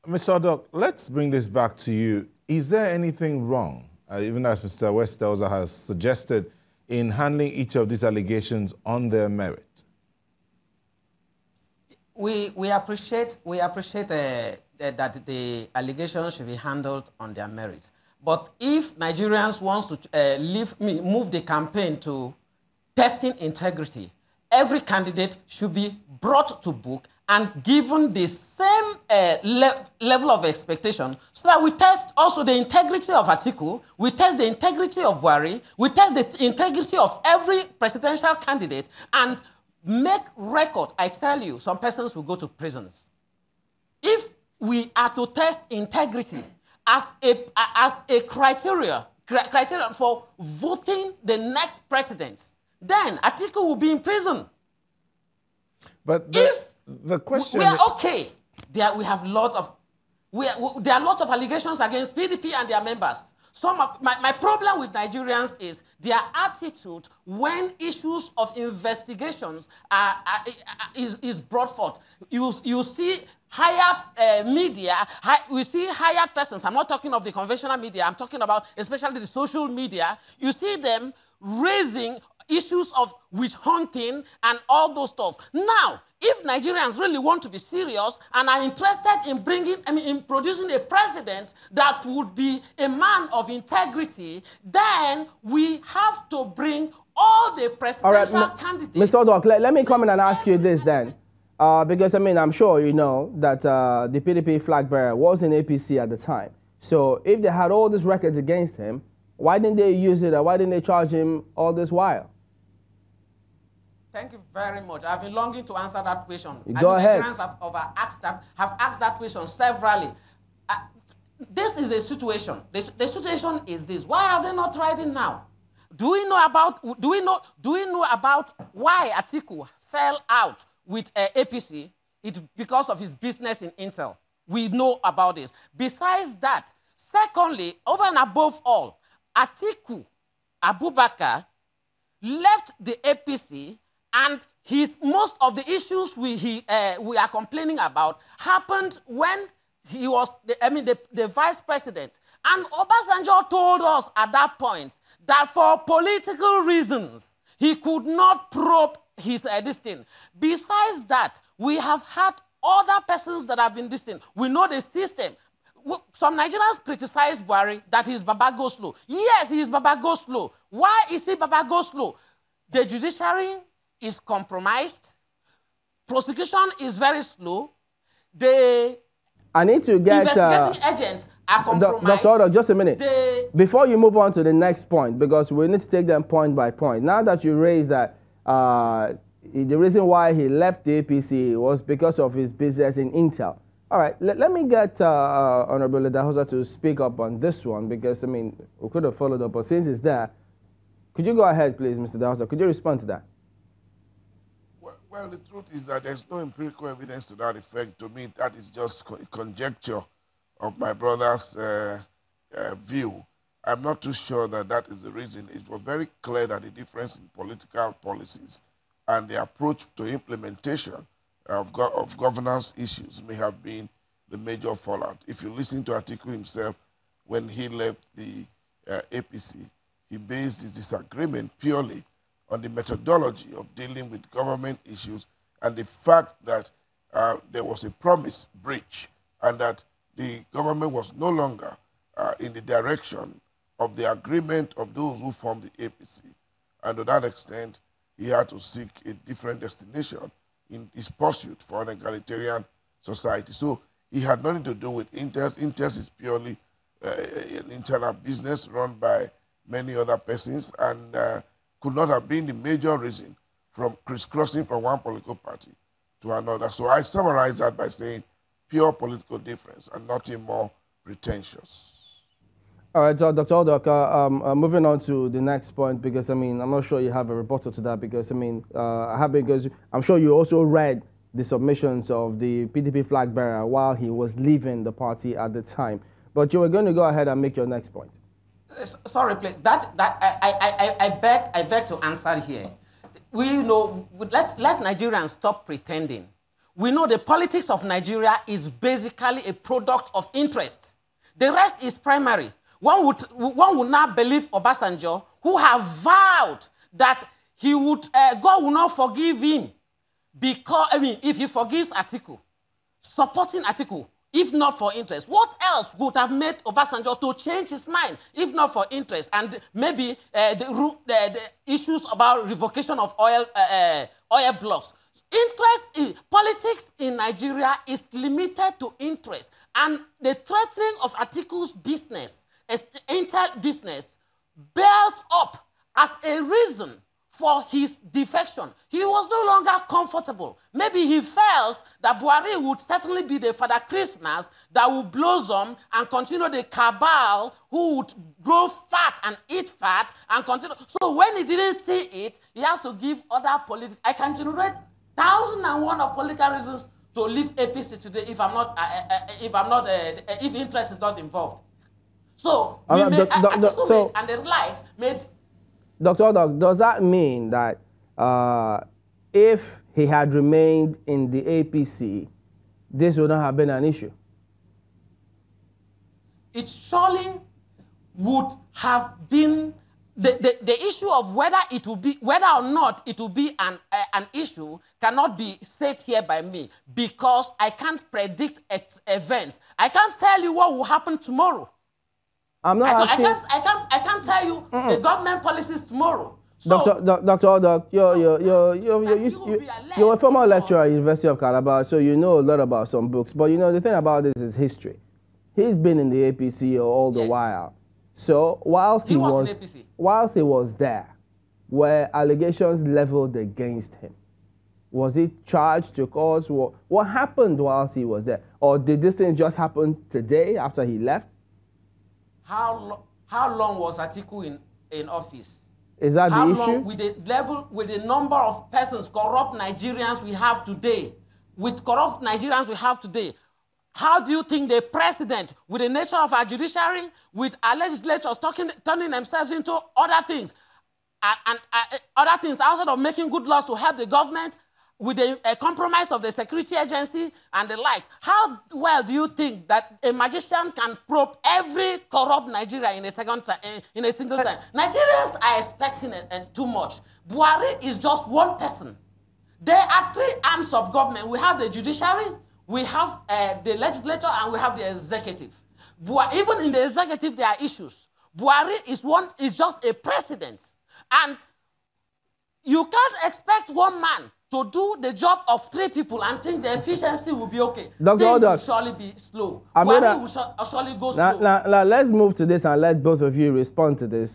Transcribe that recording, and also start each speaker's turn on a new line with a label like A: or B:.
A: Mr. Odok, let's bring this back to you. Is there anything wrong, even as Mr. Westelza has suggested, in handling each of these allegations on their merit?
B: We appreciate that the allegations should be handled on their merit. But if Nigerians want to move the campaign to testing integrity, every candidate should be brought to book and given the same level of expectation, so that we test also the integrity of Atiku, we test the integrity of Buhari, we test the integrity of every presidential candidate, and make record. I tell you, some persons will go to prisons. If we are to test integrity as a criterion for voting the next president, then Atiku will be in prison.
A: But the question
B: we are okay. We have lots of there are lots of allegations against PDP and their members. My problem with Nigerians is their attitude when issues of investigations is brought forth. You see hired media, we see hired persons. I'm not talking of the conventional media. I'm talking about especially the social media. You see them raising issues of witch hunting and all those stuff. Now, if Nigerians really want to be serious and are interested in in producing a president that would be a man of integrity, then we have to bring all the presidential candidates.
C: Mr. Odok, let me come in and ask you this then. Because, I'm sure you know that the PDP flag bearer was in APC at the time. So if they had all these records against him, why didn't they use it, or why didn't they charge him all this while?
B: Thank you very much. I've been longing to answer that question.
C: Go ahead.
B: Nigerians have asked that question severally. This is a situation. The situation is this. Why have they not tried it now? Do we know about why Atiku fell out with APC? It's because of his business in Intel. We know about this. Besides that, secondly, over and above all, Atiku Abubakar left the APC, and most of the issues we are complaining about happened when he was the vice president. And Obasanjo told us at that point that for political reasons, he could not probe his this thing. Besides that, we have had other persons that have been this thing. We know the system. Some Nigerians criticize Buhari that he's Baba go slow. Yes, he is Baba go slow. Why is he Baba go slow? The judiciary is compromised. Prosecution is very slow.
C: I need to get
B: investigating agents are compromised.
C: Dr. Odok, just a minute. Before you move on to the next point, because we need to take them point by point. Now that you raised that the reason why he left the APC was because of his business in Intel. All right, let me get Honorable Idahosa to speak up on this one, because, we could have followed up, but since it's there, could you go ahead, please, Mr. Idahosa? Could you respond to that?
D: Well, the truth is that there's no empirical evidence to that effect. To me, that is just conjecture of my brother's view. I'm not too sure that that is the reason. It was very clear that the difference in political policies and the approach to implementation of governance issues may have been the major fallout. If you listen to Atiku himself, when he left the APC, he based his disagreement purely on the methodology of dealing with government issues and the fact that there was a promise breach and that the government was no longer in the direction of the agreement of those who formed the APC. And to that extent, he had to seek a different destination in his pursuit for an egalitarian society. So he had nothing to do with Intel. Intel is purely an internal business run by many other persons and could not have been the major reason from crisscrossing from one political party to another. So I summarize that by saying pure political difference and nothing more pretentious.
C: All right, Dr. Odok, moving on to the next point, because, I'm not sure you have a rebuttal to that, because, because I'm sure you also read the submissions of the PDP flag bearer while he was leaving the party at the time. But you were going to go ahead and make your next point.
B: Sorry, please. I beg to answer here. We know, let Nigerians stop pretending. we know the politics of Nigeria is basically a product of interest. The rest is primary. One would not believe Obasanjo, who have vowed that he would, God will not forgive him because, if he forgives Atiku, supporting Atiku, if not for interest. What else would have made Obasanjo to change his mind, if not for interest? And maybe the issues about revocation of oil blocks. Interest in politics in Nigeria is limited to interest. And the threatening of Atiku's business, Intel business, built up as a reason for his defection. He was no longer comfortable. Maybe he felt that Buhari would certainly be the Father Christmas that would blossom and continue the cabal who would grow fat and eat fat and continue. So when he didn't see it, he has to give other political. I can generate 1,001 of political reasons to leave APC today if interest is not involved. So we and the likes made.
C: Dr. Odok, does that mean that if he had remained in the APC, this would not have been an issue?
B: It surely would have been the issue of whether or not it will be an issue cannot be said here by me because I can't predict events. I can't tell you what will happen tomorrow.
C: I'm not asking...
B: I can't tell you the government policies tomorrow. So,
C: Dr. Odok, you're a former lecturer at University of Calabar, so you know a lot about some books. But you know, the thing about this is history. He's been in the APC all the while. So whilst he was there, were allegations leveled against him? Was he charged to court? What happened whilst he was there? Or did this thing just happen today after he left?
B: How long was Atiku in office?
C: Is that the issue? How long
B: with the number of persons, corrupt Nigerians we have today, how do you think the president, with the nature of our judiciary, with our legislators turning themselves into other things, and other things outside of making good laws to help the government, with a compromise of the security agency and the likes, how well do you think that a magician can probe every corrupt Nigeria in a single time? Nigerians are expecting too much. Buhari is just one person. There are three arms of government. We have the judiciary, we have the legislature, and we have the executive. Even in the executive, there are issues. Buhari is just a president. And you can't expect one man to do the job of three people and think the efficiency will be okay. Things will surely be slow. Buhari will surely go slow.
C: Now, let's move to this and let both of you respond to this.